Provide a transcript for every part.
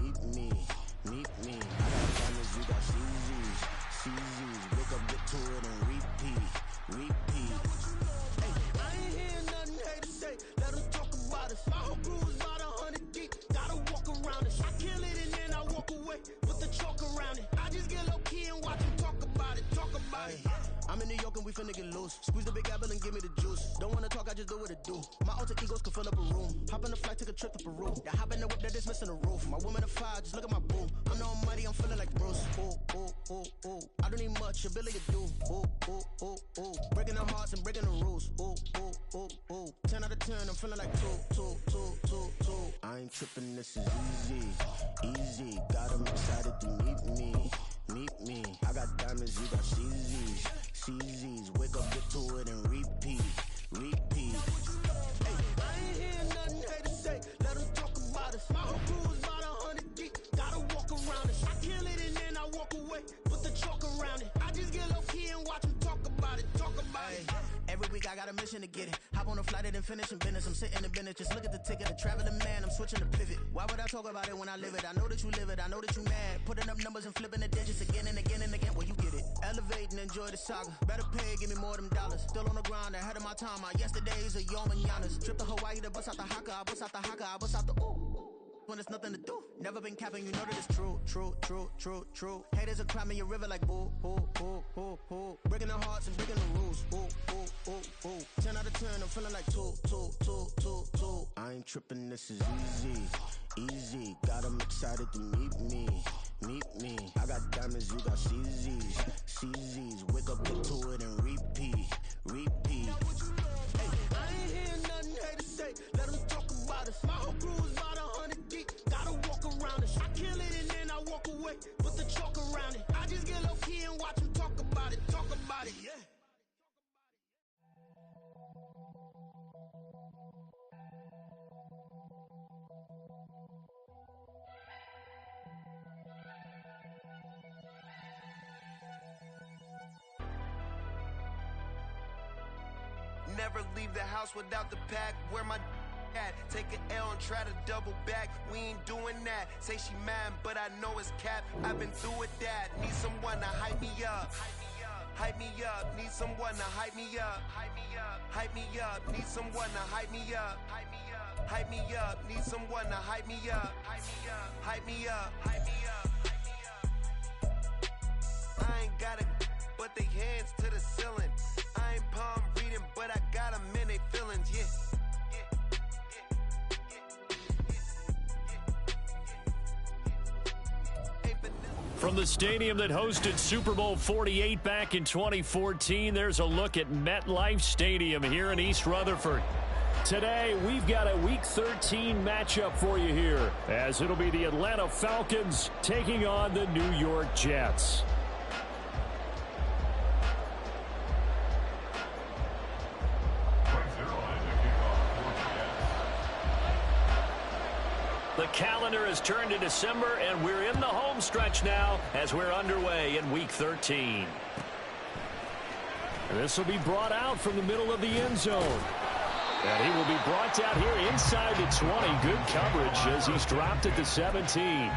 meet me. Meet me. I got diamonds, you got CZs. CZs. Wake up, get to it and repeat. Repeat. Hey, I ain't hearing nothing haters say. Let them talk about us. My whole crew is about 100 deep. Gotta walk around it. I kill it and then I walk away. Put the chalk around it. I just get low key and watch them talk about it. Talk about it. I'm in New York and we finna get loose. Squeeze the big apple and give me the juice. Don't wanna talk, I just do what it do. My alter egos can fill up a room. Hop on the flight, take a trip to Peru. Yeah, hop in the whip, that is missing the roof. My woman a fire, just look at my boo. I'm the almighty, I'm feeling like Bruce. Ooh, ooh, ooh, ooh. I don't need much, ability to do. Ooh, ooh, ooh, ooh. Breaking the hearts and breaking the rules. Ooh, ooh, ooh, ooh. 10 out of 10, I'm feeling like 2. I ain't tripping, this is easy. Easy, got 'em excited to meet me. Meet me. I got diamonds, you got CZs. CZs, wake up, get to it and repeat. Repeat. Hey, I ain't hearing nothing haters say. Let them talk about us. My whole crew is about 100 deep. Gotta walk around it. I kill it and then I walk away. Put the chalk around it. I just get low key and watch them talk about it. Talk about it. Every week I got a mission to get it. Hop on a flight and then finish in business. I'm sitting in business. Just look at the ticket. A traveling man. I'm switching to pivot. Why would I talk about it when I live it? I know that you live it. I know that you mad. Putting up numbers and flipping the digits again and again and again. Well, you get it. Elevate and enjoy the saga. Better pay, give me more them dollars. Still on the ground, ahead of my time. My yesterdays are yo mananas. Trip to Hawaii to bust out the haka. I bust out the haka. I bust out the ooh. When there's nothing to do. Never been capping, you know that it's true. Haters are climbing your river like boo. Breaking the hearts and breaking the rules. Ooh. 10 out of 10, I'm feeling like 2. I ain't tripping, this is easy. Easy, got 'em excited to meet me. Meet me. I got diamonds, you got CZs. CZs, wake up, get to it and repeat. Repeat. Hey, I ain't hearing nothing haters say. Let them talk about us. My whole crew is about 100 deep. Gotta walk around it. I kill it and then I walk away. Put the chalk around it. I just get low key and watch them talk about it. Talk about it, yeah. Never leave the house without the pack. Where my at? Take an L and try to double back. We ain't doing that. Say she mad, but I know it's cap. I've been through with that. Need someone to hype me up. Hype me up. Need someone to hype me up. Hype me up. Need someone to hype me up. Hype me up. Need someone to hype me up. Hype me up. I ain't got it, but they hands to the ceiling. I ain't palm reading, but I got them in they feelings, yeah. From the stadium that hosted Super Bowl 48 back in 2014, there's a look at MetLife Stadium here in East Rutherford. Today, we've got a Week 13 matchup for you here, as it'll be the Atlanta Falcons taking on the New York Jets. The calendar has turned to December, and we're in the home stretch now as we're underway in Week 13. And this will be brought out from the middle of the end zone. And he will be brought down here inside the 20. Good coverage as he's dropped at the 17.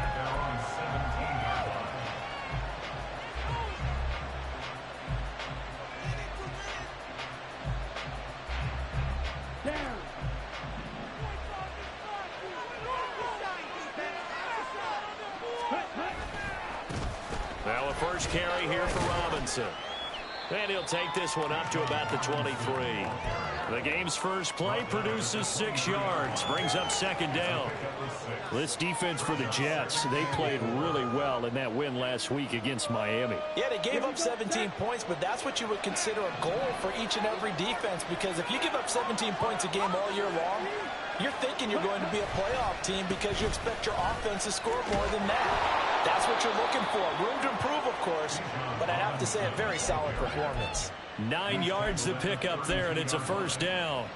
Now a first carry here for Robinson. And he'll take this one up to about the 23. The game's first play produces 6 yards, brings up second down. This defense for the Jets, they played really well in that win last week against Miami. Yeah, they gave up 17 points, but that's what you would consider a goal for each and every defense, because if you give up 17 points a game all year long, you're thinking you're going to be a playoff team because you expect your offense to score more than that. That's what you're looking for. Room to improve, of course, but I'd have to say a very solid performance. 9 yards to pick up there, and it's a first down.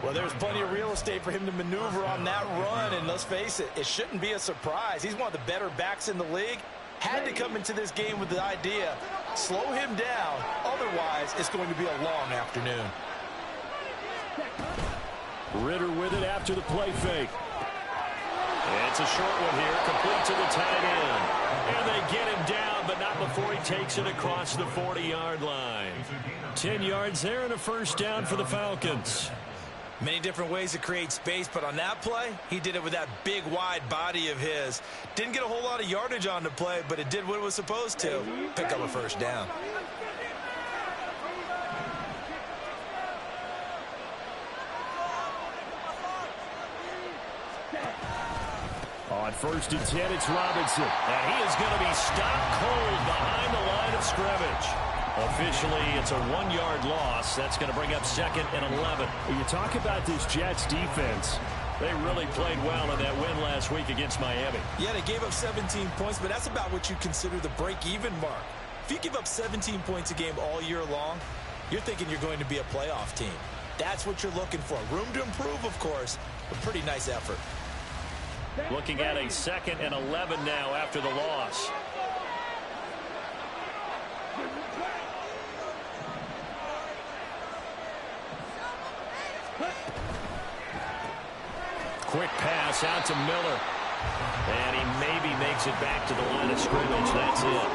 Well, there's plenty of real estate for him to maneuver on that run, and let's face it, it shouldn't be a surprise. He's one of the better backs in the league. Had to come into this game with the idea, slow him down, otherwise it's going to be a long afternoon. Ritter with it after the play fake. It's a short one here, complete to the tight end. And they get him down, but not before he takes it across the 40-yard line. 10 yards there and a first down for the Falcons. Many different ways to create space, but on that play, he did it with that big, wide body of his. Didn't get a whole lot of yardage on the play, but it did what it was supposed to. Pick up a first down. On 1st and 10, it's Robinson. And he is going to be stopped cold behind the line of scrimmage. Officially, it's a 1-yard loss. That's going to bring up 2nd and 11. You talk about this Jets defense. They really played well in that win last week against Miami. Yeah, they gave up 17 points, but that's about what you consider the break-even mark. If you give up 17 points a game all year long, you're thinking you're going to be a playoff team. That's what you're looking for. Room to improve, of course, but pretty nice effort. Looking at a 2nd and 11 now after the loss. Quick pass out to Miller. And he maybe makes it back to the line of scrimmage. That's it.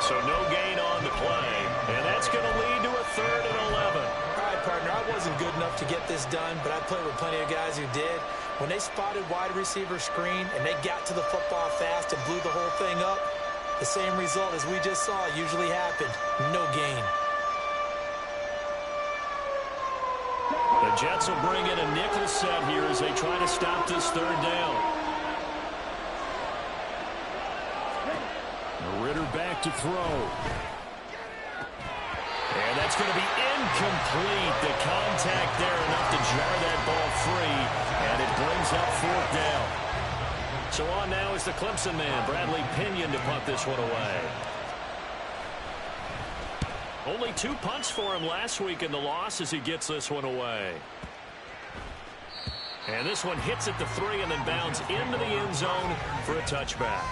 So no gain on the play. And that's going to lead to a 3rd and 11. All right, partner, I wasn't good enough to get this done, but I played with plenty of guys who did. When they spotted wide receiver screen and they got to the football fast and blew the whole thing up, the same result as we just saw usually happened. No gain. The Jets will bring in a nickel set here as they try to stop this 3rd down. Ritter back to throw. And that's going to be incomplete. The contact there enough to jar that ball free. And it brings up 4th down. So on now is the Clemson man, Bradley Pinion, to punt this one away. Only 2 punts for him last week in the loss as he gets this one away. And this one hits at the 3 and then bounds into the end zone for a touchback.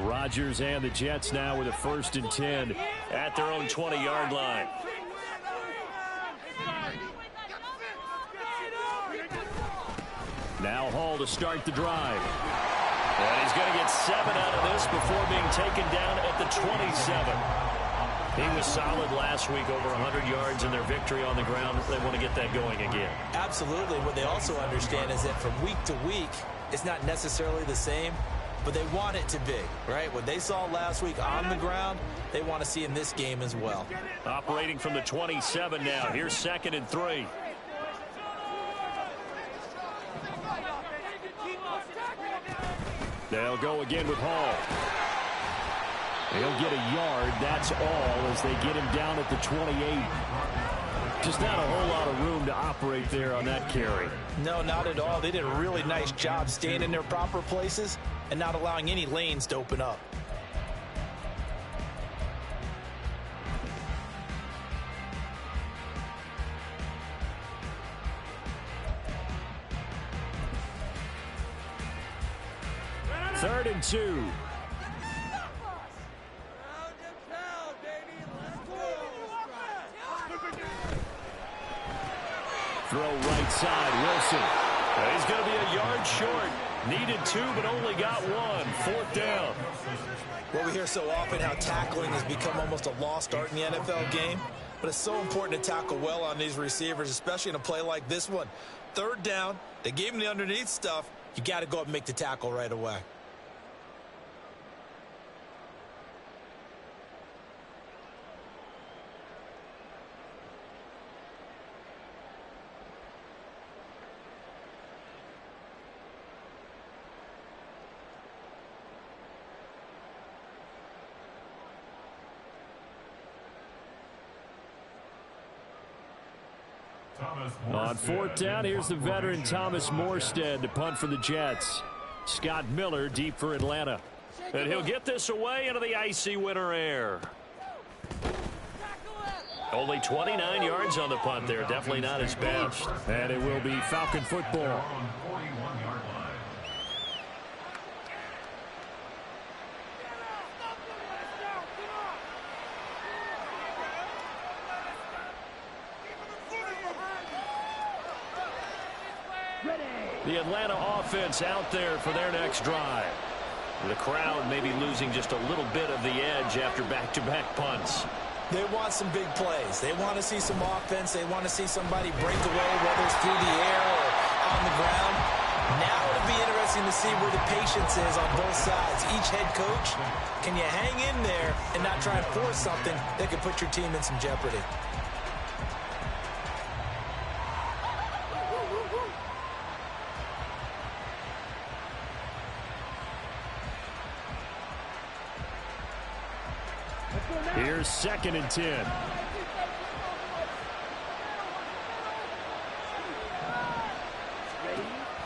Rodgers and the Jets now with a 1st and 10 at their own 20-yard line. Now Hall to start the drive. And he's going to get 7 out of this before being taken down at the 27. He was solid last week, over 100 yards in their victory on the ground. They want to get that going again. Absolutely. What they also understand is that from week to week, it's not necessarily the same, but they want it to be, right? What they saw last week on the ground, they want to see in this game as well. Operating from the 27 now. Here's 2nd and 3. They'll go again with Hall. He'll get a yard, that's all, as they get him down at the 28. Just not a whole lot of room to operate there on that carry. No, not at all. They did a really nice job staying in their proper places and not allowing any lanes to open up. Third and 2. Throw right side, Wilson. He's going to be a yard short. Needed 2, but only got 1. 4th down. Well, we hear so often how tackling has become almost a lost art in the NFL game, but it's so important to tackle well on these receivers, especially in a play like this one. 3rd down, they gave him the underneath stuff. You got to go up and make the tackle right away. On 4th down, here's the veteran Thomas Morstead to punt for the Jets. Scott Miller deep for Atlanta. And he'll get this away into the icy winter air. Only 29 yards on the punt there. Definitely not his best. And it will be Falcon football. The Atlanta offense out there for their next drive. The crowd maybe losing just a little bit of the edge after back-to-back punts. They want some big plays. They want to see some offense. They want to see somebody break away, whether it's through the air or on the ground. Now it'll be interesting to see where the patience is on both sides. Each head coach, can you hang in there and not try and force something that could put your team in some jeopardy? Here's 2nd and 10.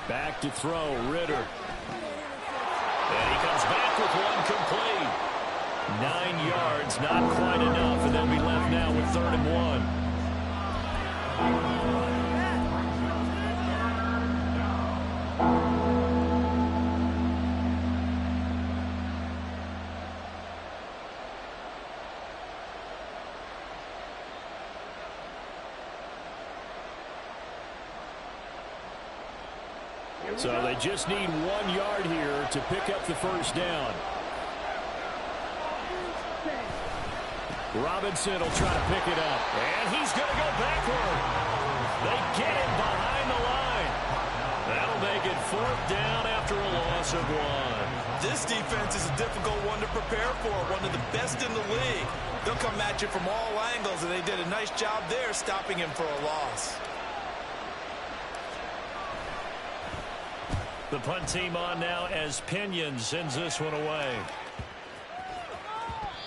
Back to throw, Ritter. And he comes back with one complete. 9 yards, not quite enough, and they'll be left now with 3rd and 1. So they just need 1 yard here to pick up the first down. Robinson will try to pick it up. And he's going to go backward. They get him behind the line. That'll make it 4th down after a loss of 1. This defense is a difficult one to prepare for, one of the best in the league. They'll come at you from all angles, and they did a nice job there stopping him for a loss. The punt team on now as Pinion sends this one away.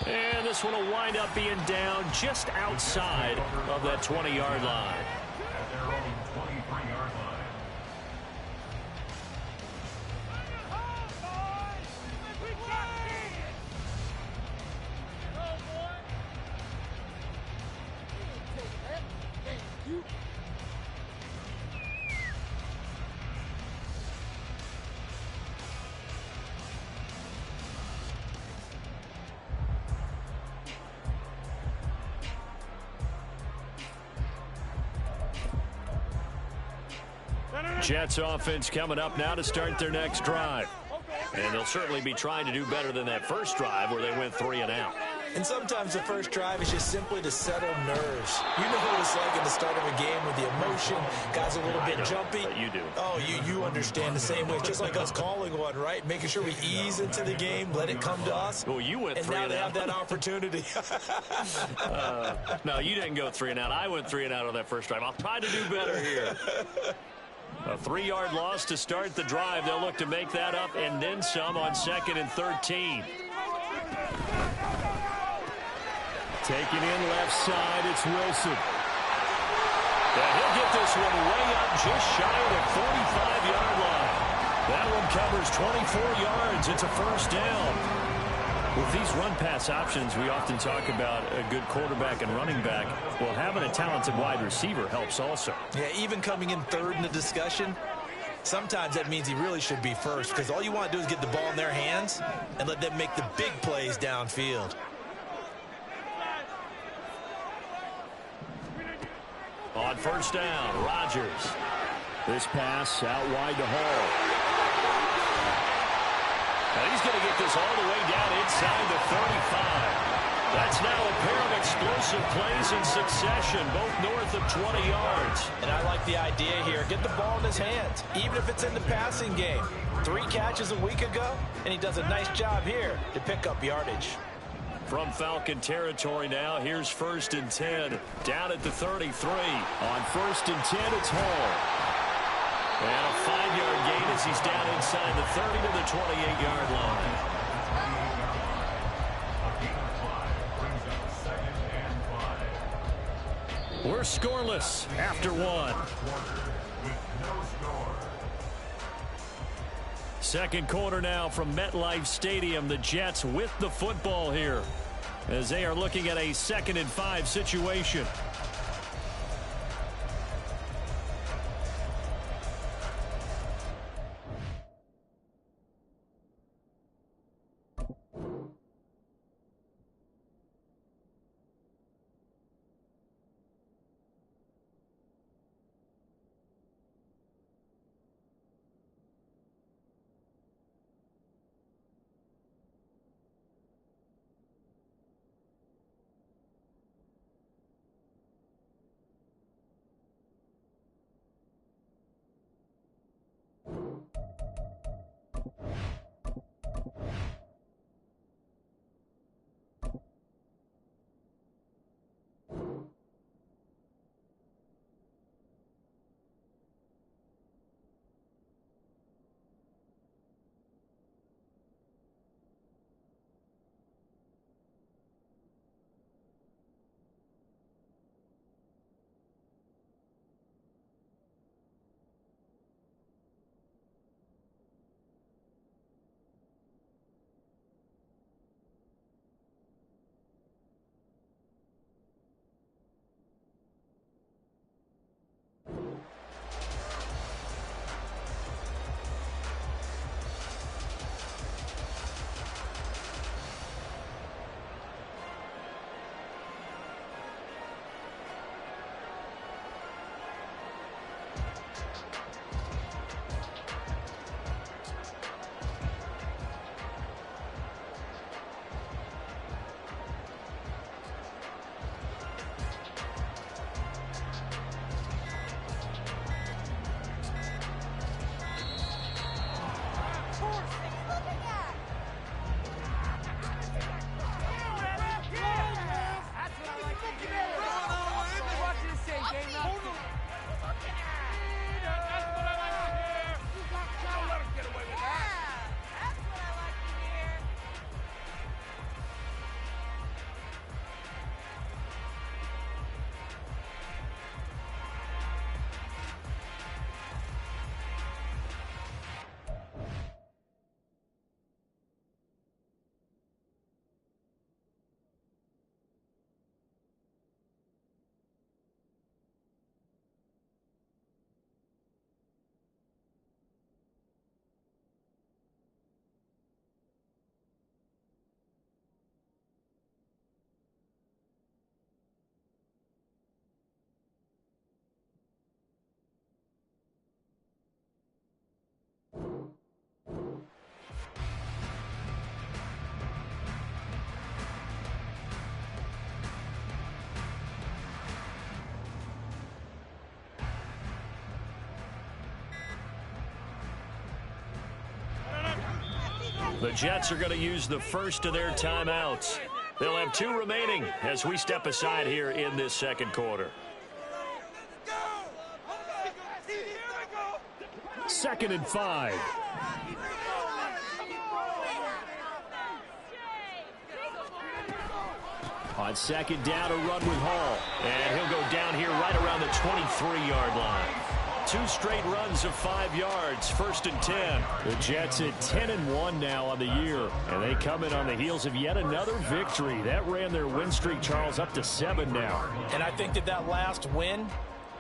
And this one will wind up being down just outside of that 20-yard line. Jets offense coming up now to start their next drive. And they'll certainly be trying to do better than that first drive where they went 3 and out. And sometimes the first drive is just simply to settle nerves. You know what it's like at the start of a game with the emotion, guys a little bit jumpy. You do. Oh, you understand the same way. It's just like us calling one, right? Making sure we ease into the game, let it come to us. Well, you went 3 and and now out. they have that opportunity. No, you didn't go 3 and out. I went 3 and out on that first drive. I'll try to do better here. A 3-yard loss to start the drive. They'll look to make that up and then some on 2nd and 13. Taking in left side, it's Wilson. And he'll get this one way up just shy of the 45-yard line. That one covers 24 yards. It's a first down. With these run-pass options, we often talk about a good quarterback and running back. Well, having a talented wide receiver helps also. Yeah, even coming in 3rd in the discussion, sometimes that means he really should be first because all you want to do is get the ball in their hands and let them make the big plays downfield. On first down, Rodgers. This pass out wide to Hall. And he's going to get this all the way down inside the 35. That's now a pair of explosive plays in succession, both north of 20 yards. And I like the idea here. Get the ball in his hands, even if it's in the passing game. 3 catches a week ago, and he does a nice job here to pick up yardage. From Falcon territory now, here's 1st and 10, down at the 33. On 1st and 10, it's Hall. And a 5-yard gain as he's down inside the 30 to the 28-yard line. We're scoreless after 1. Second quarter now from MetLife Stadium. The Jets with the football here as they are looking at a 2nd and 5 situation. The Jets are going to use the first of their timeouts. They'll have 2 remaining as we step aside here in this second quarter. 2nd and 5. On 2nd down, a run with Hall. And he'll go down here right around the 23-yard line. 2 straight runs of 5 yards, 1st and 10. The Jets at 10-1 now on the year. And they come in on the heels of yet another victory. That ran their win streak, Charles, up to 7 now. And I think that last win,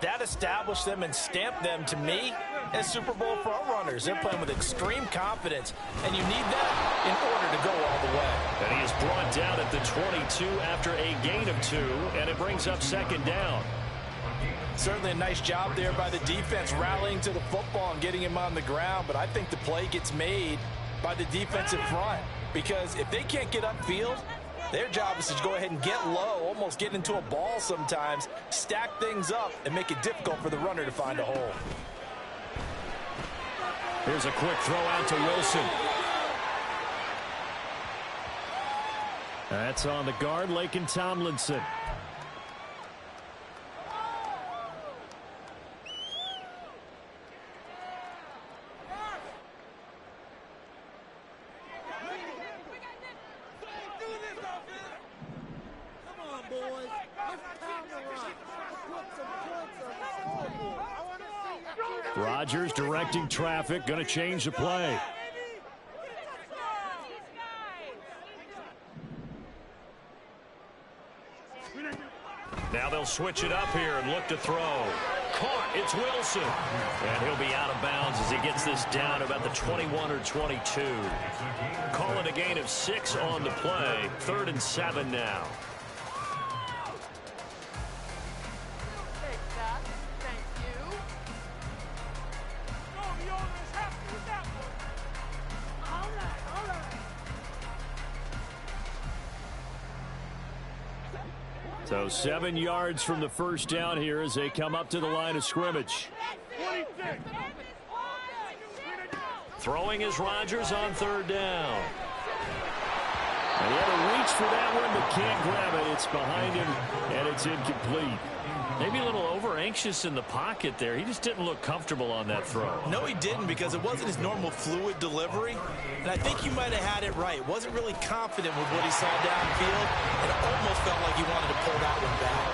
that established them and stamped them, to me, as Super Bowl front runners. They're playing with extreme confidence, and you need that in order to go all the way. And he is brought down at the 22 after a gain of 2, and it brings up 2nd down. Certainly a nice job there by the defense rallying to the football and getting him on the ground, but I think the play gets made by the defensive front, because if they can't get upfield, their job is to go ahead and get low, almost get into a ball sometimes, stack things up, and make it difficult for the runner to find a hole. Here's a quick throw out to Wilson. That's on the guard, Laken Tomlinson. Rodgers directing traffic, going to change the play. Now they'll switch it up here and look to throw. Caught. It's Wilson. And he'll be out of bounds as he gets this down about the 21 or 22. Call it a gain of 6 on the play. 3rd and 7 now. So 7 yards from the first down here as they come up to the line of scrimmage. Throwing is Rodgers on 3rd down. And he had to reach for that one, but can't grab it. It's behind him, and it's incomplete. Maybe a little over-anxious in the pocket there. He just didn't look comfortable on that throw. No, he didn't, because it wasn't his normal fluid delivery. And I think you might have had it right. Wasn't really confident with what he saw downfield, and it almost felt like he wanted to pull that one back.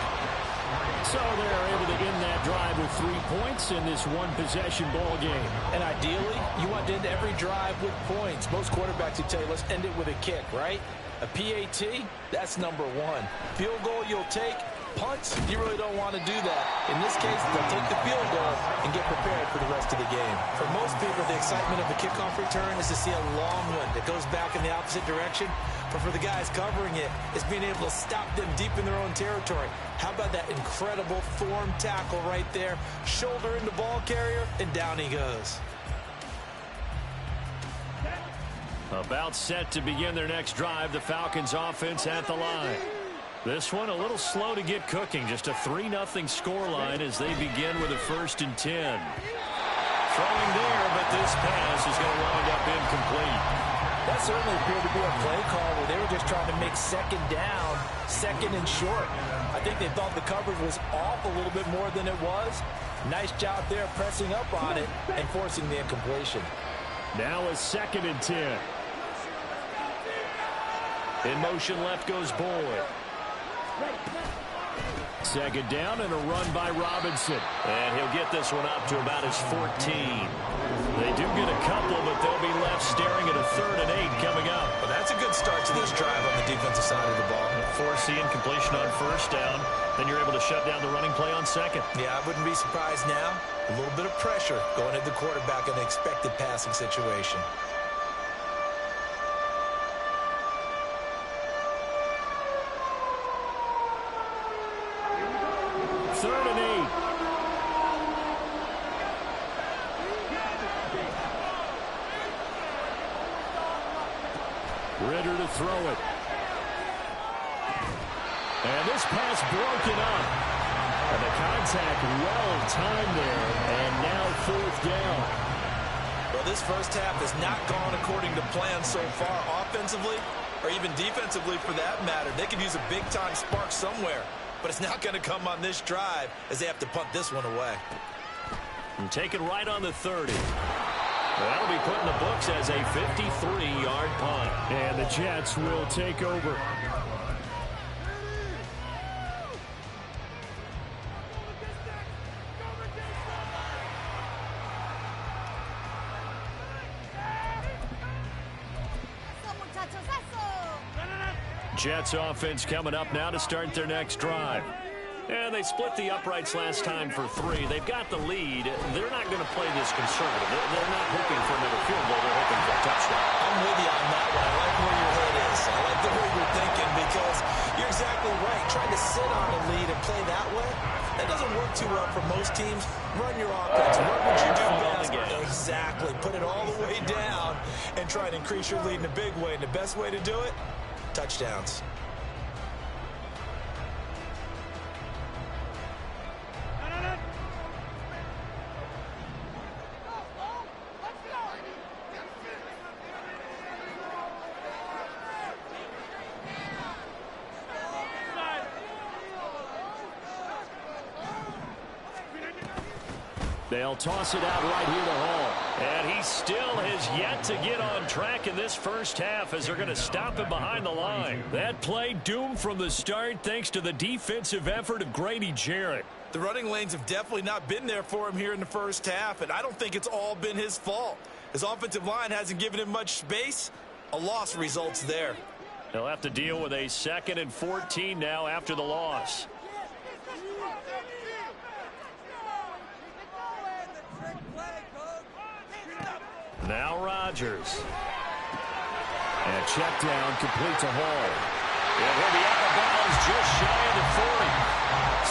So they're able to end that drive with 3 points in this one-possession ball game. And ideally, you want to end every drive with points. Most quarterbacks would tell you, let's end it with a kick, right? A PAT, that's number 1. Field goal you'll take. Punts, you really don't want to do that. In this case, they'll take the field goal and get prepared for the rest of the game. For most people, the excitement of a kickoff return is to see a long one that goes back in the opposite direction. But for the guys covering it, it's being able to stop them deep in their own territory. How about that incredible form tackle right there? Shoulder in the ball carrier, and down he goes. About set to begin their next drive. The Falcons offense at the line. This one a little slow to get cooking. Just a 3-0 scoreline as they begin with a 1st and 10. Throwing there, but this pass is going to wind up incomplete. That certainly appeared to be a play call where they were just trying to make 2nd down, 2nd and short. I think they thought the coverage was off a little bit more than it was. Nice job there pressing up on it and forcing the incompletion. Now a 2nd and 10. In motion left goes Boyd. 2nd down and a run by Robinson. And he'll get this one up to about his 14. They do get a couple, but they'll be left staring at a 3rd and 8 coming up. Well, that's a good start to this drive on the defensive side of the ball. Force the incompletion on 1st down. Then you're able to shut down the running play on 2nd. Yeah, I wouldn't be surprised now. A little bit of pressure going at the quarterback in an expected passing situation. 3rd and 8. Ritter to throw it. And this pass broken up. And the contact well timed there. And now 4th down. Well, this first half has not gone according to plan so far offensively or even defensively for that matter. They could use a big-time spark somewhere. But it's not going to come on this drive as they have to punt this one away. And taken right on the 30. That'll be put in the books as a 53-yard punt. And the Jets will take over. Jets offense coming up now to start their next drive. And they split the uprights last time for 3. They've got the lead. They're not going to play this conservative. They're not hoping for another field goal. They're hoping for a touchdown. I'm with you on that one. I like where your head is. I like the way you're thinking because you're exactly right. Trying to sit on a lead and play that way, that doesn't work too well for most teams. Run your offense. Run what you do best. Exactly. Put it all the way down and try and increase your lead in a big way. And the best way to do it, touchdowns. They'll toss it out right here to Hall. And he still has yet to get on track in this first half as they're going to stop him behind the line. That play doomed from the start thanks to the defensive effort of Grady Jarrett. The running lanes have definitely not been there for him here in the first half, and I don't think it's all been his fault. His offensive line hasn't given him much space. A loss results there. They'll have to deal with a 2nd and 14 now after the loss. Now Rodgers. And check down, complete to Hall. And he'll be out of bounds just shy of the 40.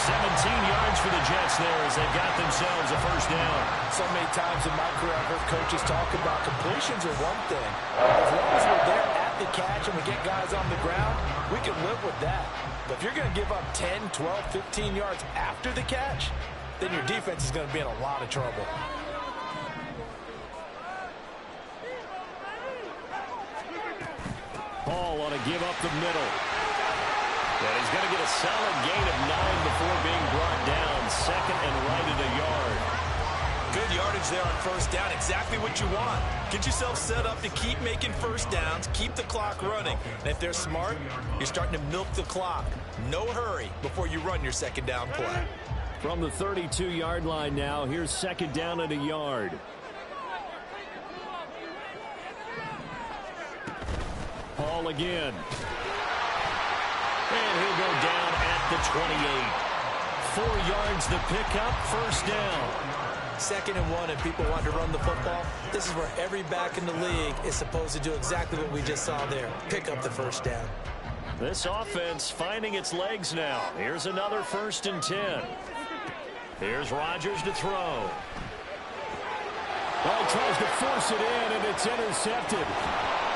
17 yards for the Jets there as they've got themselves a first down. So many times in my career I've heard coaches talk about completions are one thing. As long as we're there at the catch and we get guys on the ground, we can live with that. But if you're going to give up 10, 12, 15 yards after the catch, then your defense is going to be in a lot of trouble. Hall on to give up the middle. And he's going to get a solid gain of 9 before being brought down. Second and right at a yard. Good yardage there on first down. Exactly what you want. Get yourself set up to keep making first downs, keep the clock running. And if they're smart, you're starting to milk the clock. No hurry before you run your second down play. From the 32-yard line now, here's second down at a yard. Hall again. And he'll go down at the 28. 4 yards the pickup, first down. Second and 1, and people want to run the football. This is where every back in the league is supposed to do exactly what we just saw there. Pick up the first down. This offense finding its legs now. Here's another first and 10. Here's Rodgers to throw. Well, he tries to force it in, and it's intercepted.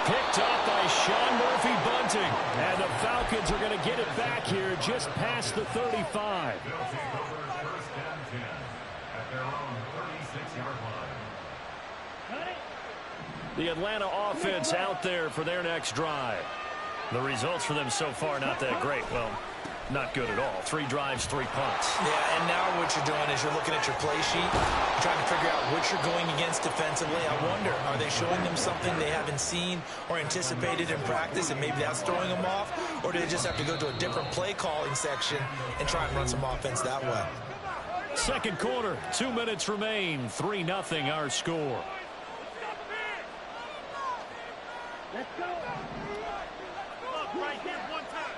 Picked up by Sean Murphy-Bunting. And the Falcons are going to get it back here just past the 35. The Atlanta offense out there for their next drive. The results for them so far not that great. Well, not good at all. 3 drives, 3 punts. Yeah, and now what you're doing is you're looking at your play sheet, trying to figure out what you're going against defensively. I wonder, are they showing them something they haven't seen or anticipated in practice, and maybe that's throwing them off? Or do they just have to go to a different play calling section and try and run some offense that way? Second quarter, 2 minutes remain. 3-0 our score. Let's go. Right here, one time.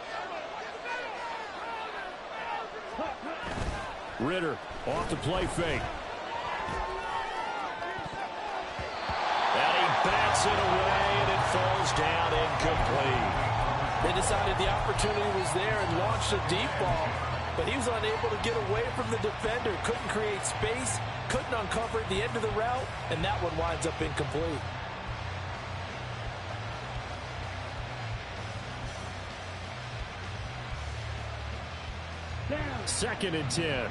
Ritter off the play fake. And he bats it away, and it falls down incomplete. They decided the opportunity was there and launched a deep ball, but he was unable to get away from the defender. Couldn't create space, couldn't uncover the end of the route, and that one winds up incomplete. Second and 10.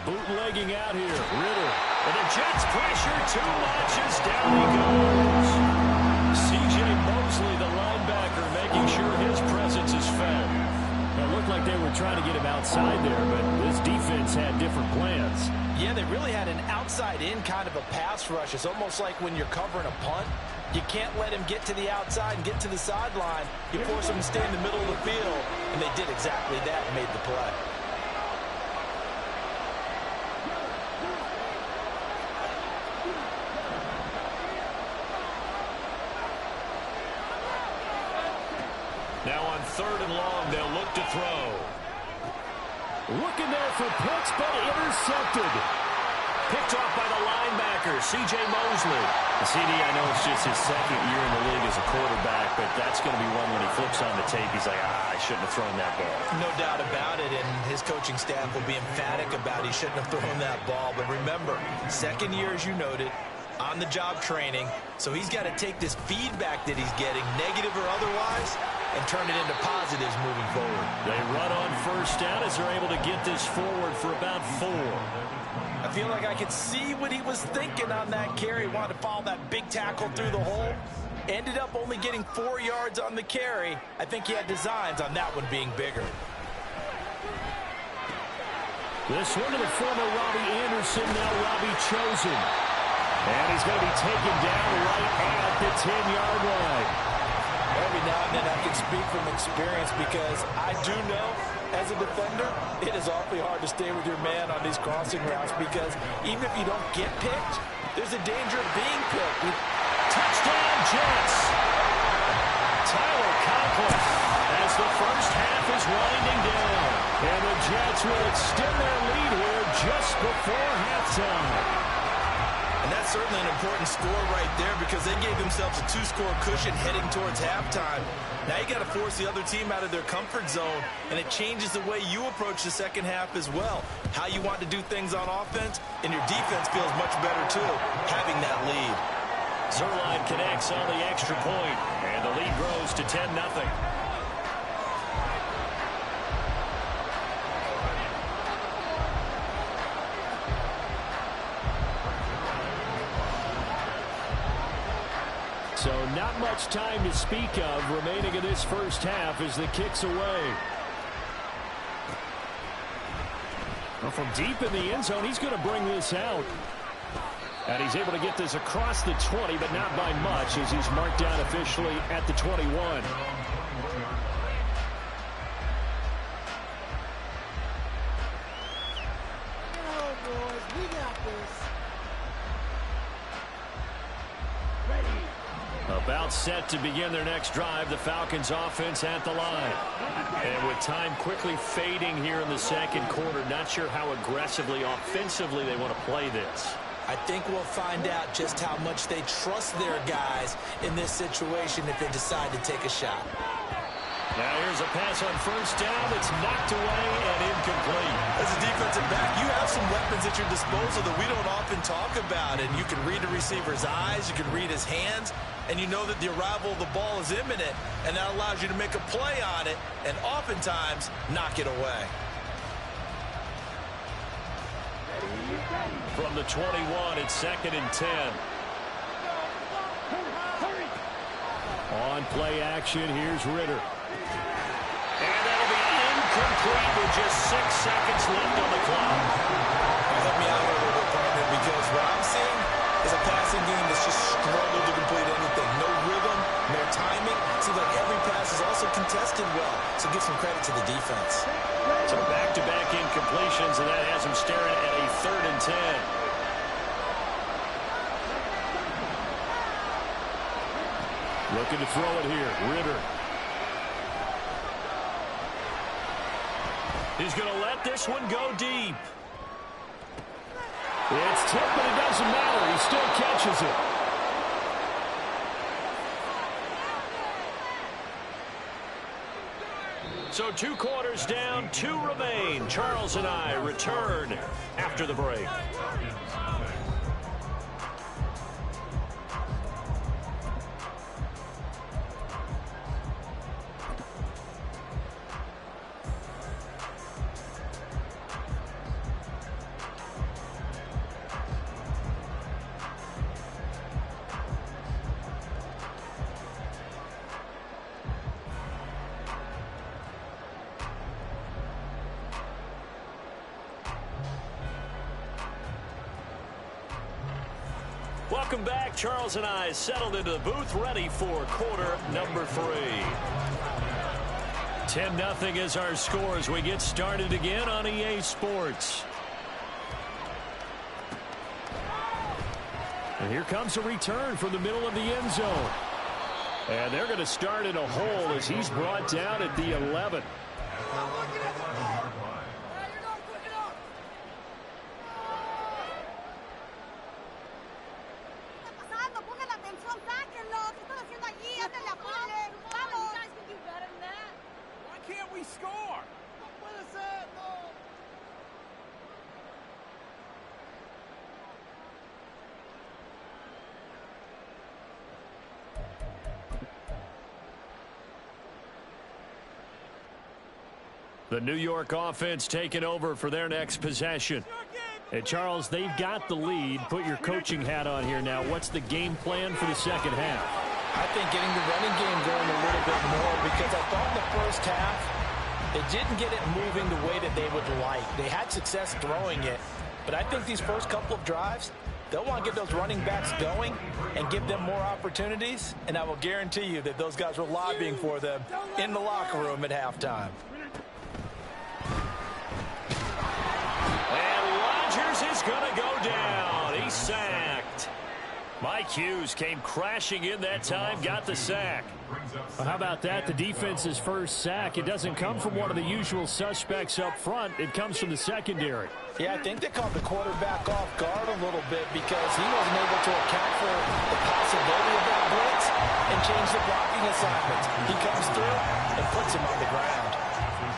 Bootlegging out here. Ritter. And the Jets pressure too much as down he goes. C.J. Mosley, the linebacker, making sure his presence is felt. It looked like they were trying to get him outside there, but this defense had different plans. Yeah, they really had an outside-in kind of a pass rush. It's almost like when you're covering a punt. You can't let him get to the outside and get to the sideline. You force him to stay in the middle of the field, and they did exactly that and made the play. Now on 3rd and long, they'll look to throw. Looking there for Pitts, but intercepted. Picked off by the linebacker, C.J. Mosley. The CD, I know it's just his second year in the league as a quarterback, but that's going to be one when he flips on the tape, he's like, I shouldn't have thrown that ball. No doubt about it, and his coaching staff will be emphatic about he shouldn't have thrown that ball. But remember, second year, as you noted, on-the-job training, so he's got to take this feedback that he's getting, negative or otherwise, and turn it into positives moving forward. They run on first down as they're able to get this forward for about 4. I feel like I could see what he was thinking on that carry. Wanted to follow that big tackle through the hole. Ended up only getting 4 yards on the carry. I think he had designs on that one being bigger. This one to the former Robbie Anderson, now Robbie Chosen. And he's going to be taken down right at the 10-yard line. Every now and then I can speak from experience because I do know, as a defender, it is awfully hard to stay with your man on these crossing routes because even if you don't get picked, there's a danger of being picked. Touchdown, Jets! Tyler Conklin as the first half is winding down. And the Jets will extend their lead here just before halftime. And that's certainly an important score right there because they gave themselves a 2-score cushion heading towards halftime. Now you got to force the other team out of their comfort zone, and it changes the way you approach the second half as well. How you want to do things on offense, and your defense feels much better too, having that lead. Zerline connects on the extra point, and the lead grows to 10-0. So not much time to speak of remaining in this first half as the kick's away. Well, from deep in the end zone, he's going to bring this out. And he's able to get this across the 20, but not by much as he's marked down officially at the 21. About set to begin their next drive, the Falcons offense at the line. And with time quickly fading here in the second quarter, not sure how aggressively, offensively they want to play this. I think we'll find out just how much they trust their guys in this situation if they decide to take a shot. Now here's a pass on first down. It's knocked away and incomplete. As a defensive back, you have some weapons at your disposal that we don't often talk about. And you can read the receiver's eyes, you can read his hands, and you know that the arrival of the ball is imminent, and that allows you to make a play on it and oftentimes knock it away. From the 21, it's 2nd and 10. On play action, here's Ritter. And that'll be incomplete with just 6 seconds left on the clock. Help me out a little bit, partner, because what I'm seeing is a passing game that's just struggled to complete anything. No rhythm, no timing. Seems like every pass is also contested well, so give some credit to the defense. So back-to-back incompletions, and that has him staring at a 3rd and 10. Looking to throw it here, Ritter. He's going to let this one go deep. It's tipped, but it doesn't matter. He still catches it. So 2 quarters down, 2 remain. Charles and I return after the break. Welcome back. Charles and I settled into the booth, ready for quarter number 3. 10-0 is our score as we get started again on EA Sports. And here comes a return from the middle of the end zone. And they're going to start in a hole as he's brought down at the 11. The New York offense taking over for their next possession. And Charles, they've got the lead. Put your coaching hat on here now. What's the game plan for the second half? I think getting the running game going a little bit more, because I thought in the first half they didn't get it moving the way that they would like. They had success throwing it, but I think these first couple of drives, they'll want to get those running backs going and give them more opportunities, and I will guarantee you that those guys were lobbying for them in the locker room at halftime. And Rodgers is going to go down. He's sacked. Mike Hughes came crashing in that time, got the sack. Well, how about that? The defense's first sack. It doesn't come from one of the usual suspects up front. It comes from the secondary. Yeah, I think they caught the quarterback off guard a little bit because he wasn't able to account for the possibility of that blitz and change the blocking assignments. He comes through and puts him on the ground.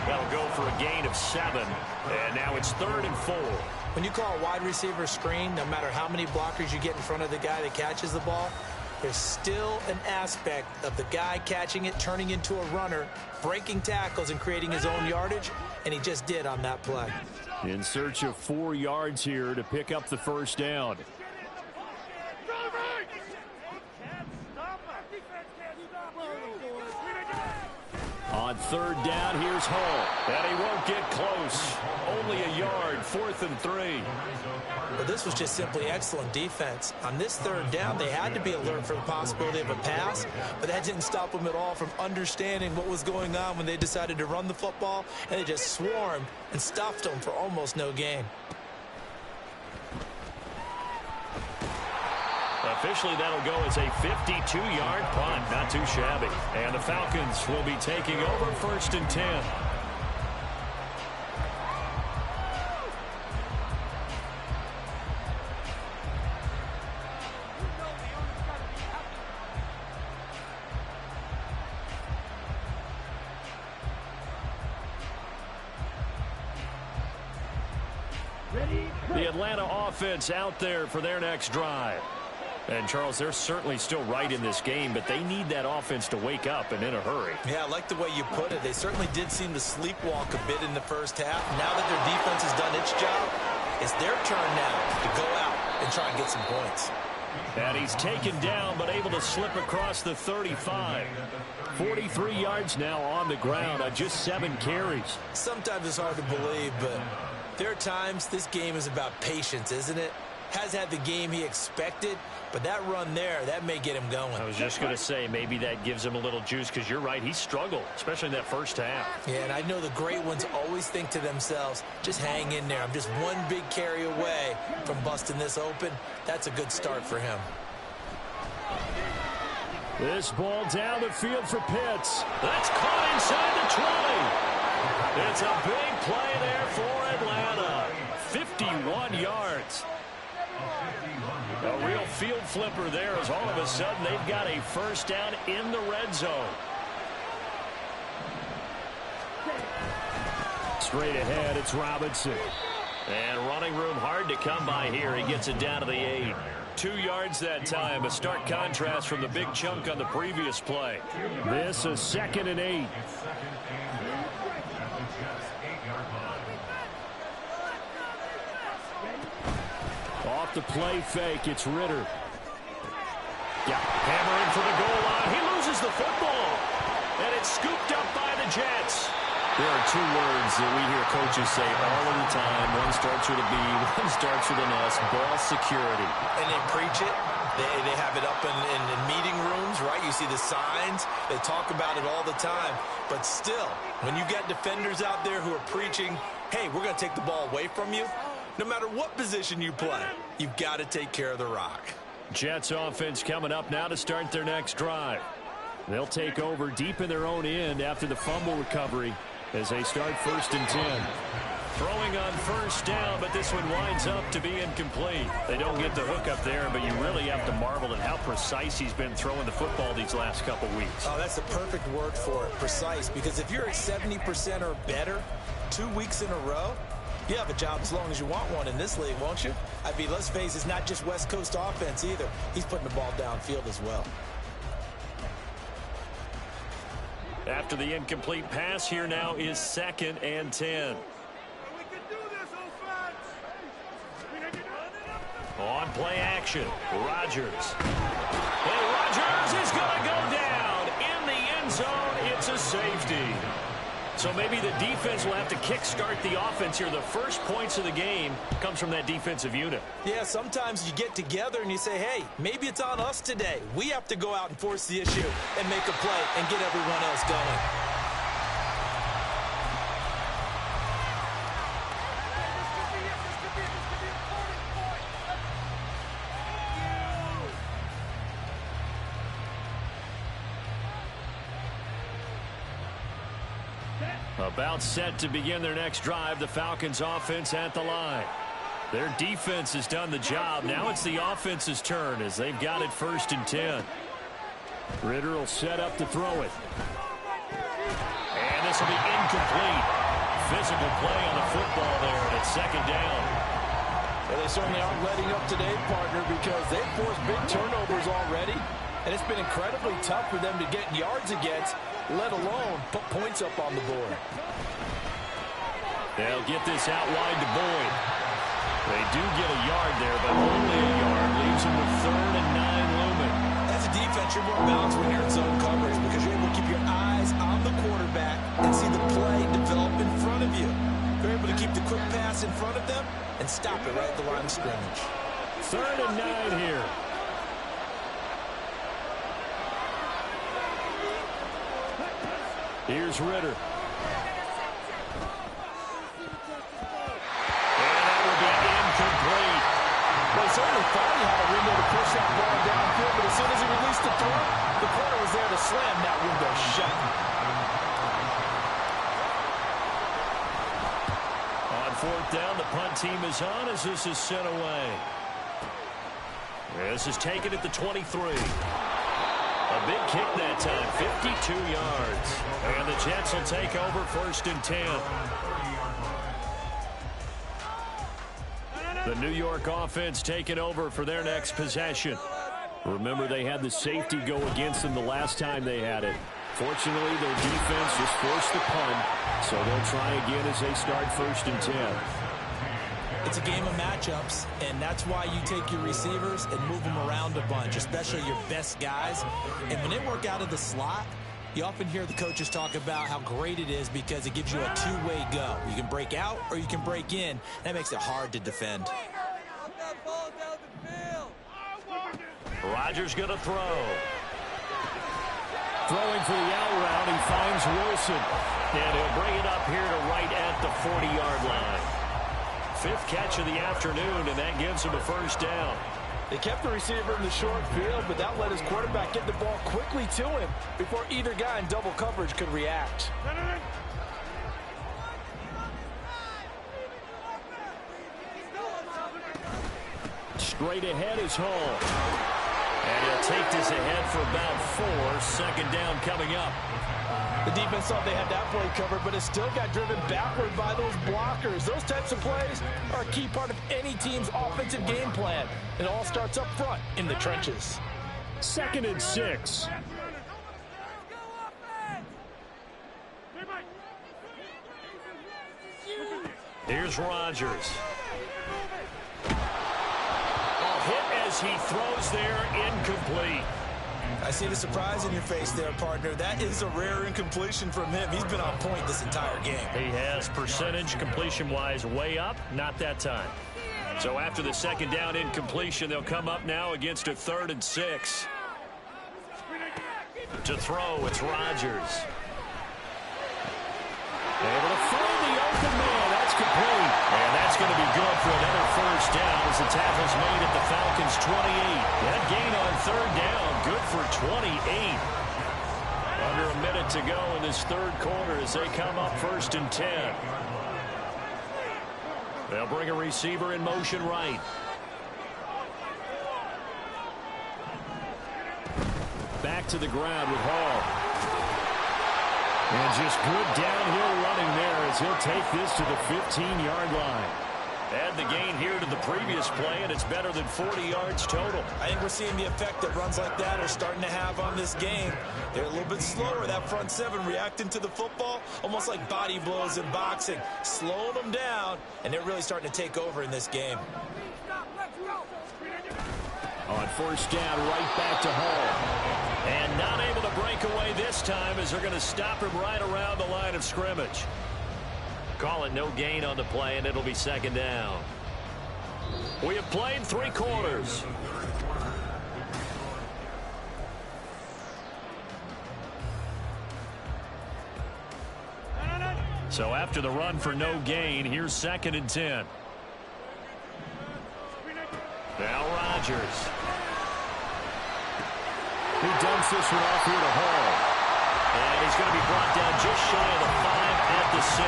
That'll go for a gain of 7, and now it's 3rd and 4. When you call a wide receiver screen, no matter how many blockers you get in front of the guy that catches the ball, there's still an aspect of the guy catching it, turning into a runner, breaking tackles and creating his own yardage, and he just did on that play. In search of 4 yards here to pick up the first down. On 3rd down, here's Hall. And he won't get close. Only a yard, 4th and 3. Well, this was just simply excellent defense. On this 3rd down, they had to be alert for the possibility of a pass, but that didn't stop them at all from understanding what was going on when they decided to run the football, and they just swarmed and stuffed them for almost no gain. Officially, that'll go as a 52-yard punt. Not too shabby. And the Falcons will be taking over 1st and 10. The Atlanta offense out there for their next drive. And, Charles, they're certainly still right in this game, but they need that offense to wake up and in a hurry. Yeah, I like the way you put it. They certainly did seem to sleepwalk a bit in the first half. Now that their defense has done its job, it's their turn now to go out and try and get some points. And he's taken down, but able to slip across the 35. 43 yards now on the ground on just 7 carries. Sometimes it's hard to believe, but there are times this game is about patience, isn't it? Has had the game he expected, but that run there, that may get him going. I was just going to say, maybe that gives him a little juice, because you're right, he struggled, especially in that first half. Yeah, and I know the great ones always think to themselves, just hang in there. I'm just one big carry away from busting this open. That's a good start for him. This ball down the field for Pitts. That's caught inside the 20. It's a big play there for Atlanta. 51 yards. A real field flipper there, as all of a sudden they've got a first down in the red zone. Straight ahead, it's Robinson. And running room hard to come by here. He gets it down to the 8. 2 yards that time. A stark contrast from the big chunk on the previous play. This is 2nd and 8. Off the play fake, it's Ritter. Yeah, hammering for the goal line. He loses the football. And it's scooped up by the Jets. There are 2 words that we hear coaches say all of the time. One starts with a B, one starts with an S. Ball security. And they preach it. They have it up in meeting rooms, right? You see the signs. They talk about it all the time. But still, when you got defenders out there who are preaching, hey, we're going to take the ball away from you, no matter what position you play, you've got to take care of the rock. Jets offense coming up now to start their next drive. They'll take over deep in their own end after the fumble recovery as they start 1st and 10. Throwing on first down, but this one winds up to be incomplete. They don't get the hook up there, but you really have to marvel at how precise he's been throwing the football these last couple weeks. Oh, that's the perfect word for it, precise, because if you're at 70% or better 2 weeks in a row, you have a job as long as you want one in this league, won't you? I mean, let's face it, it's not just West Coast offense either. He's putting the ball downfield as well. After the incomplete pass, here now is 2nd and 10. On play action, Rodgers. And Rodgers is going to go down. In the end zone, it's a safety. So maybe the defense will have to kickstart the offense here. The first points of the game comes from that defensive unit. Yeah, sometimes you get together and you say, hey, maybe it's on us today. We have to go out and force the issue and make a play and get everyone else going. About set to begin their next drive, the Falcons offense at the line. Their defense has done the job. Now it's the offense's turn as they've got it 1st and 10. Ritter will set up to throw it. And this will be incomplete. Physical play on the football there, and it's 2nd down. Well, they certainly aren't letting up today, partner, because they've forced big turnovers already, and it's been incredibly tough for them to get yards against, let alone put points up on the board. They'll get this out wide to Boyd. They do get a yard there, but only a yard. Leaves them with 3rd and 9 looming. As a defense, you're more balanced when you're in zone coverage because you're able to keep your eyes on the quarterback and see the play develop in front of you. You're able to keep the quick pass in front of them and stop it right at the line of scrimmage. 3rd and 9 here. Here's Ritter. Incomplete. Well, he certainly thought he had a window to push that ball downfield, but as soon as he released the throw, the corner was there to slam that window shut. On 4th down, the punt team is on as this is sent away. This is taken at the 23. A big kick that time, 52 yards. And the Jets will take over 1st and 10. The New York offense taking over for their next possession. Remember, they had the safety go against them the last time they had it. Fortunately, their defense just forced the punt, so they'll try again as they start 1st and 10. It's a game of matchups, and that's why you take your receivers and move them around a bunch, especially your best guys. And when they work out of the slot, you often hear the coaches talk about how great it is because it gives you a two-way go. You can break out or you can break in. That makes it hard to defend. Rodgers going to throw. Throwing for the out route, he finds Wilson. And he'll bring it up here to right at the 40-yard line. 5th catch of the afternoon, and that gives him a 1st down. They kept the receiver in the short field, but that let his quarterback get the ball quickly to him before either guy in double coverage could react. Straight ahead is Hall. And he'll take this ahead for about 4. 2nd down coming up. The defense thought they had that play covered, but it still got driven backward by those blockers. Those types of plays are a key part of any team's offensive game plan. It all starts up front in the trenches. 2nd and 6. Here's Rodgers. Hit as he throws there, incomplete. I see the surprise in your face there, partner. That is a rare incompletion from him. He's been on point this entire game. He has percentage completion-wise way up, not that time. So after the 2nd down incompletion, they'll come up now against a 3rd and 6. To throw, it's Rodgers. Able to find the open man. That's complete. And that's going to be good for another 1st down as the tackle's made at the Falcons' 28. That gain on 3rd down, good for 28. Under a minute to go in this 3rd quarter as they come up 1st and 10. They'll bring a receiver in motion right. Back to the ground with Hall. And just good downhill running there as he'll take this to the 15-yard line. Add the gain here to the previous play, and it's better than 40 yards total. I think we're seeing the effect that runs like that are starting to have on this game. They're a little bit slower, that front 7 reacting to the football, almost like body blows in boxing, slowing them down, and they're really starting to take over in this game. On 1st down, right back to Hall. And not able to break away this time as they're going to stop him right around the line of scrimmage. Call it no gain on the play, and it'll be 2nd down. We have played 3 quarters. So after the run for no gain, here's 2nd and 10. Now Rodgers. He dumps this one off here to Hall. And he's going to be brought down just shy of the at the 6.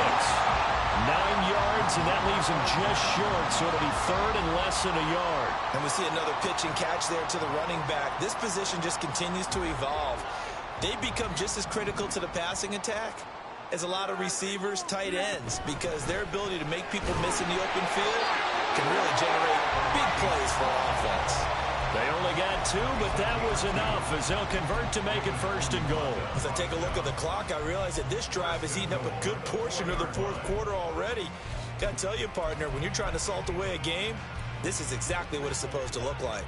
9 yards, and that leaves him just short, so it'll be third and less than a yard. And we see another pitch and catch there to the running back. This position just continues to evolve. They become just as critical to the passing attack as a lot of receivers, tight ends, because their ability to make people miss in the open field can really generate big plays for offense. They only got 2, but that was enough as they'll convert to make it first and goal. As I take a look at the clock, I realize that this drive has eaten up a good portion of the fourth quarter already. Got to tell you, partner, when you're trying to salt away a game, this is exactly what it's supposed to look like.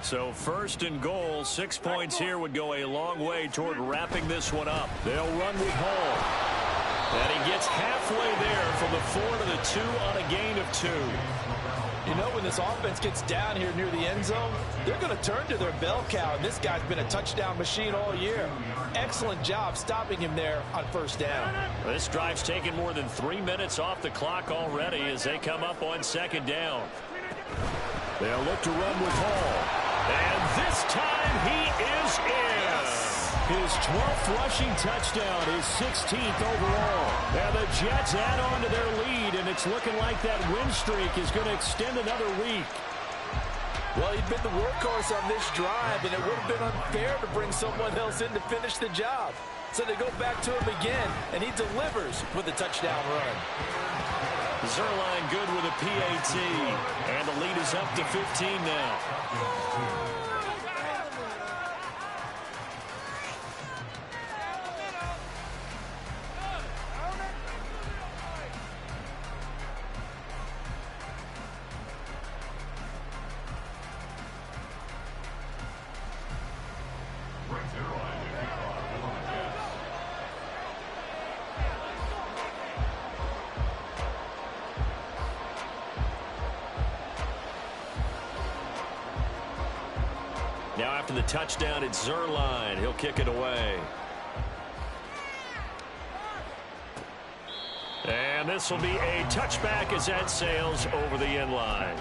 So first and goal, 6 points here would go a long way toward wrapping this one up. They'll run with Hall. And he gets halfway there from the 4 to the 2 on a gain of 2. You know, when this offense gets down here near the end zone, they're going to turn to their bell cow, and this guy's been a touchdown machine all year. Excellent job stopping him there on first down. This drive's taken more than 3 minutes off the clock already as they come up on second down. They'll look to run with Hall. And this time he is in. His 12th rushing touchdown, his 16th overall. And the Jets add on to their lead, and it's looking like that win streak is going to extend another week. Well, he'd been the workhorse on this drive, and it would have been unfair to bring someone else in to finish the job. So they go back to him again, and he delivers with a touchdown run. Zerline good with a PAT, and the lead is up to 15 now. Now after the touchdown, it's Zerline. He'll kick it away. And this will be a touchback as that sails over the end line.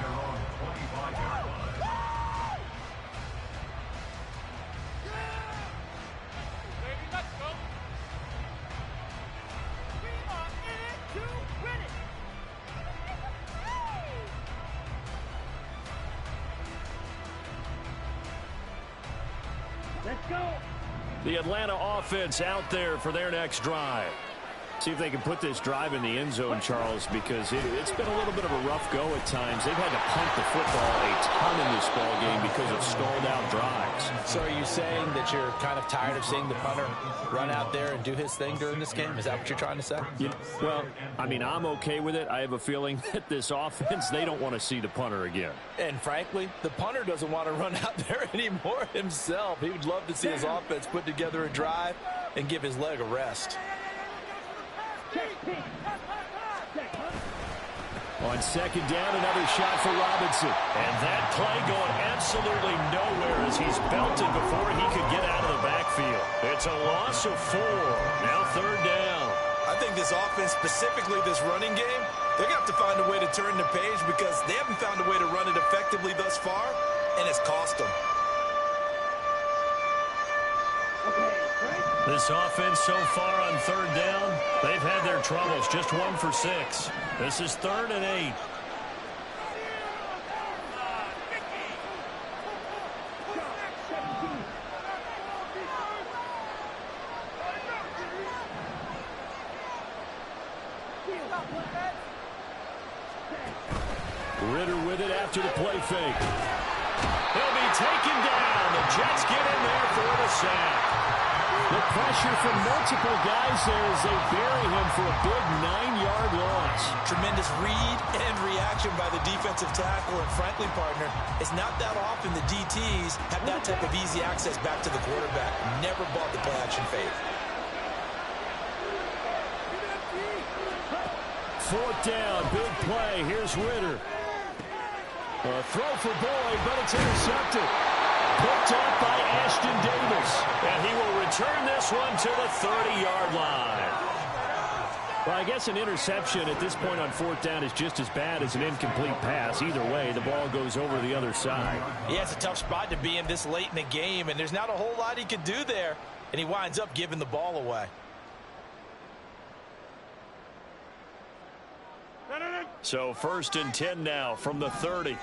Let's go. The Atlanta offense out there for their next drive. See if they can put this drive in the end zone, Charles, because it's been a little bit of a rough go at times. They've had to punt the football a ton in this ball game because of stalled out drives. So are you saying that you're kind of tired of seeing the punter run out there and do his thing during this game? Is that what you're trying to say? Well, I mean, I'm okay with it. I have a feeling that this offense, they don't want to see the punter again. And frankly, the punter doesn't want to run out there anymore himself. He would love to see his offense put together a drive and give his leg a rest. On second down, another shot for Robinson. And that play going absolutely nowhere as he's belted before he could get out of the backfield. It's a loss of 4. Now third down. I think this offense, specifically this running game, they're going to have to find a way to turn the page because they haven't found a way to run it effectively thus far, and it's cost them. This offense so far on third down, they've had their troubles. Just 1 for 6. This is 3rd and 8. Ritter with it after the play fake. He'll be taken down. The Jets get in there for the sack. The pressure from multiple guys there as they bury him for a big 9-yard loss. Tremendous read and reaction by the defensive tackle. And frankly, partner, it's not that often the DTs have that type of easy access back to the quarterback. Never bought the play action fake. 4th down, big play. Here's Ritter. A throw for Boyd, but it's intercepted. Picked up by Ashton Davis. And he will return this one to the 30-yard line. Well, I guess an interception at this point on 4th down is just as bad as an incomplete pass. Either way, the ball goes over the other side. Yeah, it's a tough spot to be in this late in the game, and there's not a whole lot he could do there. And he winds up giving the ball away. So 1st and 10 now from the 30.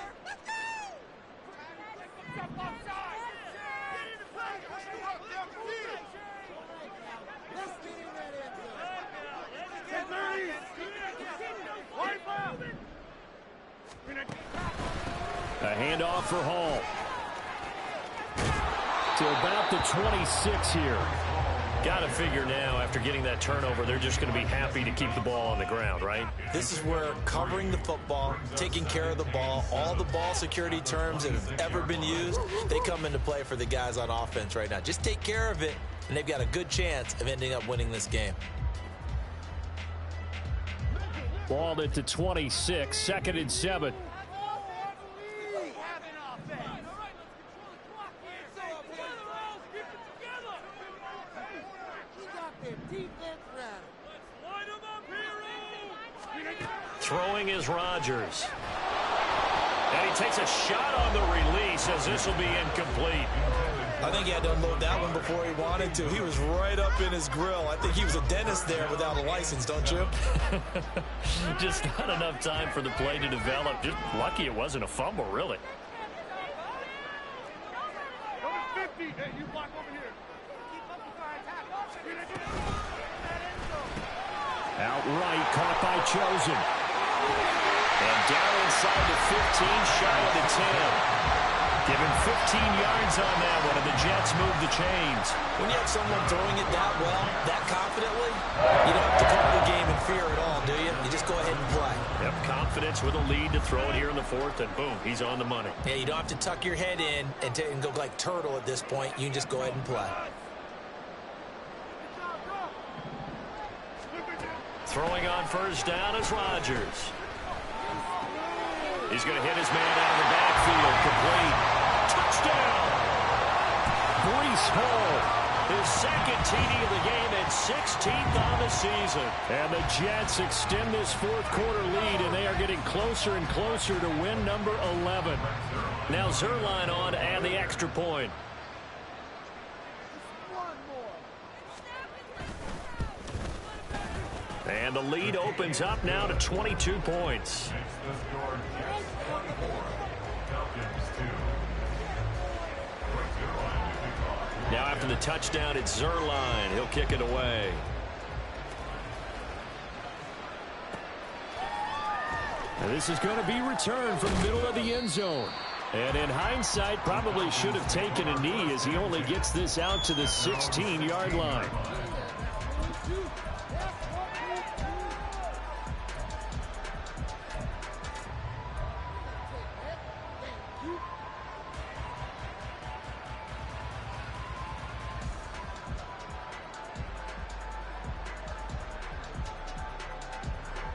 A handoff for Hall. To about the 26 here. Got to figure now, after getting that turnover, they're just going to be happy to keep the ball on the ground, right? This is where covering the football, taking care of the ball, all the ball security terms that have ever been used, they come into play for the guys on offense right now. Just take care of it, and they've got a good chance of ending up winning this game. Ball at the 26, 2nd and 7. Throwing is Rodgers. And he takes a shot on the release as this will be incomplete. I think he had to unload that one before he wanted to. He was right up in his grill. I think he was a dentist there without a license, don't you? Just not enough time for the play to develop. Just lucky it wasn't a fumble, really. Hey, you block over here. Outright caught by Chosen. And down inside the 15, shy of the 10. Given 15 yards on that one, and the Jets move the chains. When you have someone throwing it that well, that confidently, you don't have to call the game in fear at all, do you? You just go ahead and play. Yep, confidence with a lead to throw it here in the 4th, and boom, he's on the money. Yeah, you don't have to tuck your head in and go like turtle at this point. You can just go ahead and play. Throwing on 1st down is Rodgers. He's going to hit his man out of the backfield. Complete. Touchdown! Breece Hall, his 2nd TD of the game and 16th on the season. And the Jets extend this 4th quarter lead, and they are getting closer and closer to win number 11. Now Zerline on to add the extra point. And the lead opens up now to 22 points. Now after the touchdown, it's Zerline. He'll kick it away. And this is going to be returned from the middle of the end zone. And in hindsight, probably should have taken a knee as he only gets this out to the 16-yard line.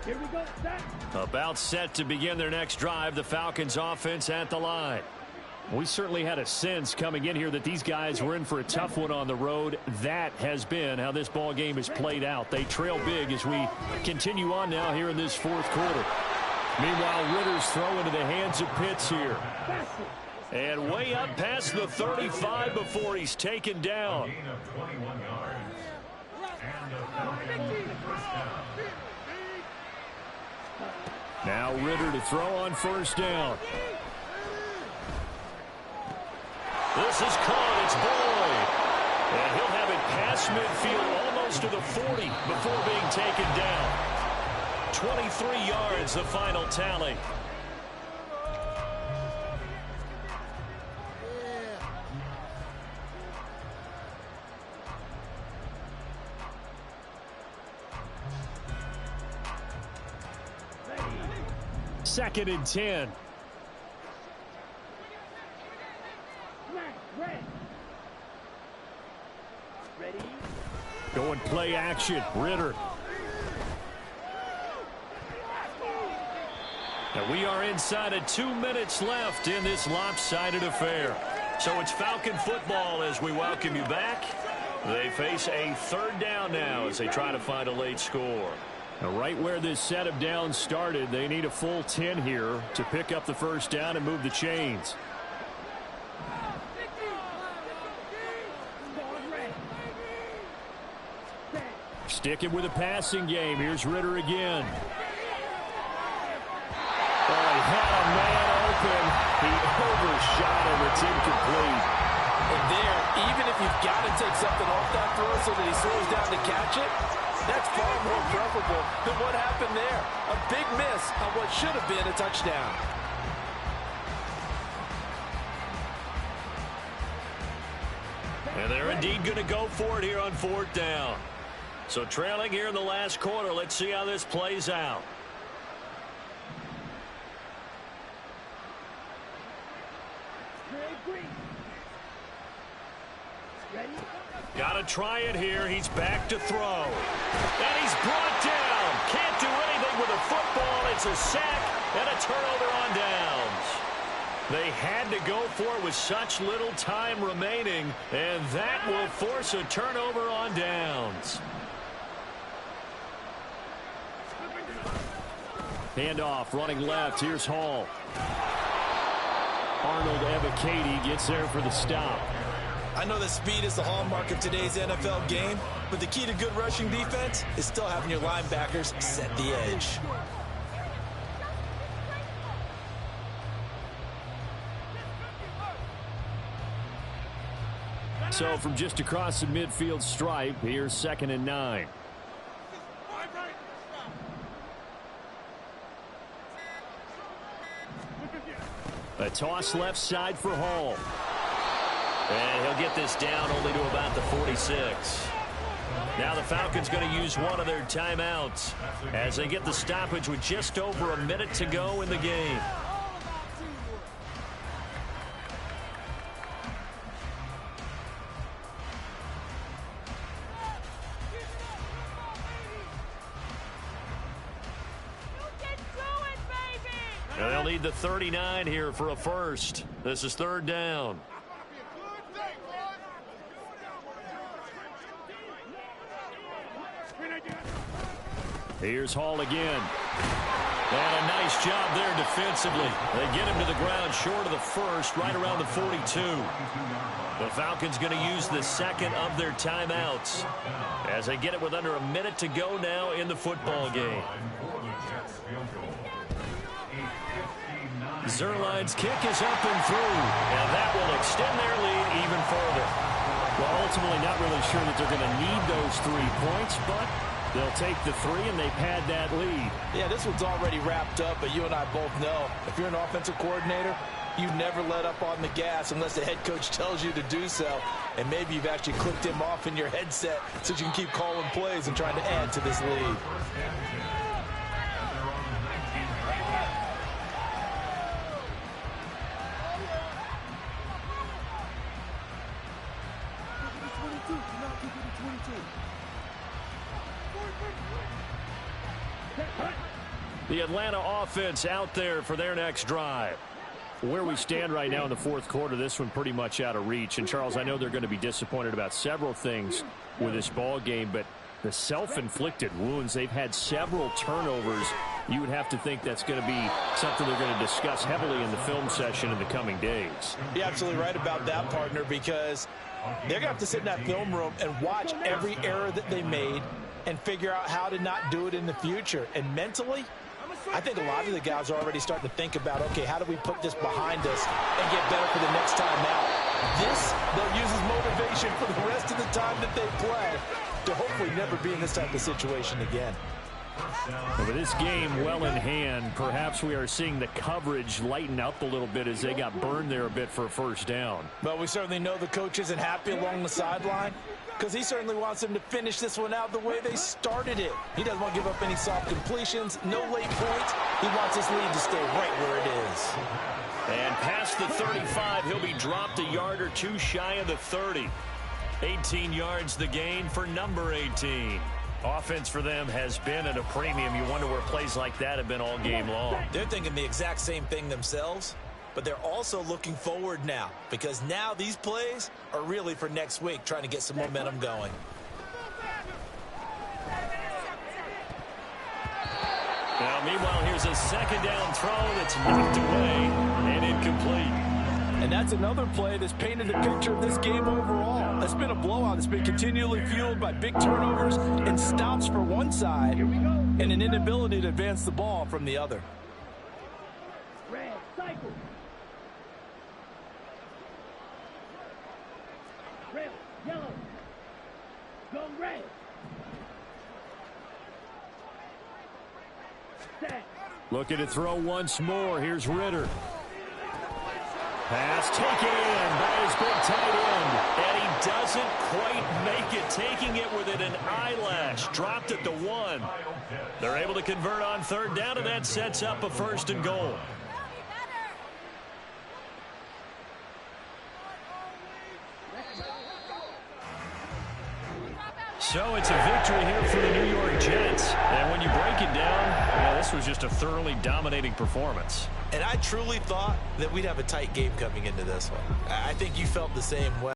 Here we go, set. About set to begin their next drive, the Falcons offense at the line. We certainly had a sense coming in here that these guys were in for a tough one on the road. That has been how this ball game has played out. They trail big as we continue on now here in this 4th quarter. Meanwhile, Ritter's throw into the hands of Pitts here. And way up past the 35 before he's taken down. Now Ritter to throw on 1st down. This is caught. It's Boyd. And he'll have it past midfield almost to the 40 before being taken down. 23 yards, the final tally. Second and 10. Ready? Going play action. Ritter. And we are inside of 2 minutes left in this lopsided affair. So it's Falcon football as we welcome you back. They face a 3rd down now as they try to find a late score. Now, right where this set of downs started, they need a full 10 here to pick up the 1st down and move the chains. Sticking with a passing game. Here's Ritter again. had a man open. He overshot him. It's incomplete. And there, even if you've got to take something off that throw so that he slows down to catch it, that's far more preferable than what happened there. A big miss on what should have been a touchdown. And they're indeed going to go for it here on 4th down. So trailing here in the last quarter. Let's see how this plays out. Got to try it here. He's back to throw. And he's brought down. Can't do anything with a football. It's a sack and a turnover on downs. They had to go for it with such little time remaining, and that will force a turnover on downs. Handoff running left. Here's Hall. Arnold Ebiketie gets there for the stop. I know that speed is the hallmark of today's NFL game, but the key to good rushing defense is still having your linebackers set the edge. So from just across the midfield stripe, here's 2nd and 9. A toss left side for Hall. And he'll get this down only to about the 46. Now the Falcons going to use one of their timeouts as they get the stoppage with just over a minute to go in the game. And they'll need the 39 here for a first. This is 3rd down. Here's Hall again. And a nice job there defensively. They get him to the ground short of the first, right around the 42. The Falcons going to use the 2nd of their timeouts as they get it with under a minute to go now in the football game. Zerline's kick is up and through, and that will extend their lead even further. Well, ultimately not really sure that they're going to need those 3 points, but they'll take the 3 and they've had that lead. Yeah, this one's already wrapped up, but you and I both know if you're an offensive coordinator, you never let up on the gas unless the head coach tells you to do so. And maybe you've actually clicked him off in your headset so you can keep calling plays and trying to add to this lead. The Atlanta offense out there for their next drive. Where we stand right now in the 4th quarter, this one pretty much out of reach. And, Charles, I know they're going to be disappointed about several things with this ball game, but the self-inflicted wounds, they've had several turnovers. You would have to think that's going to be something they're going to discuss heavily in the film session in the coming days. You're absolutely right about that, partner, because they're going to have to sit in that film room and watch every error that they made and figure out how to not do it in the future. And mentally, I think a lot of the guys are already starting to think about, okay, how do we put this behind us and get better for the next time out? This, they'll use as motivation for the rest of the time that they play to hopefully never be in this type of situation again. With this game well in hand, perhaps we are seeing the coverage lighten up a little bit as they got burned there a bit for a first down. But we certainly know the coach isn't happy along the sideline because he certainly wants them to finish this one out the way they started it. He doesn't want to give up any soft completions, no late points. He wants his lead to stay right where it is. And past the 35, he'll be dropped a yard or two shy of the 30. 18 yards the gain for number 18. Offense for them has been at a premium. You wonder where plays like that have been all game long. They're thinking the exact same thing themselves, but they're also looking forward now because now these plays are really for next week, trying to get some momentum going. Now, meanwhile, here's a 2nd down throw that's knocked away and incomplete. And that's another play that's painted a picture of this game overall. It's been a blowout. It's been continually fueled by big turnovers and stops for one side and an inability to advance the ball from the other. Looking to throw once more. Here's Ritter. Pass taken in by his big tight end. And he doesn't quite make it. Taking it within an eyelash. Dropped it to 1. They're able to convert on third down, and that sets up a 1st and goal. So it's a victory here for the New York Jets. And when you break it down, well, this was just a thoroughly dominating performance. And I truly thought that we'd have a tight game coming into this one. I think you felt the same way.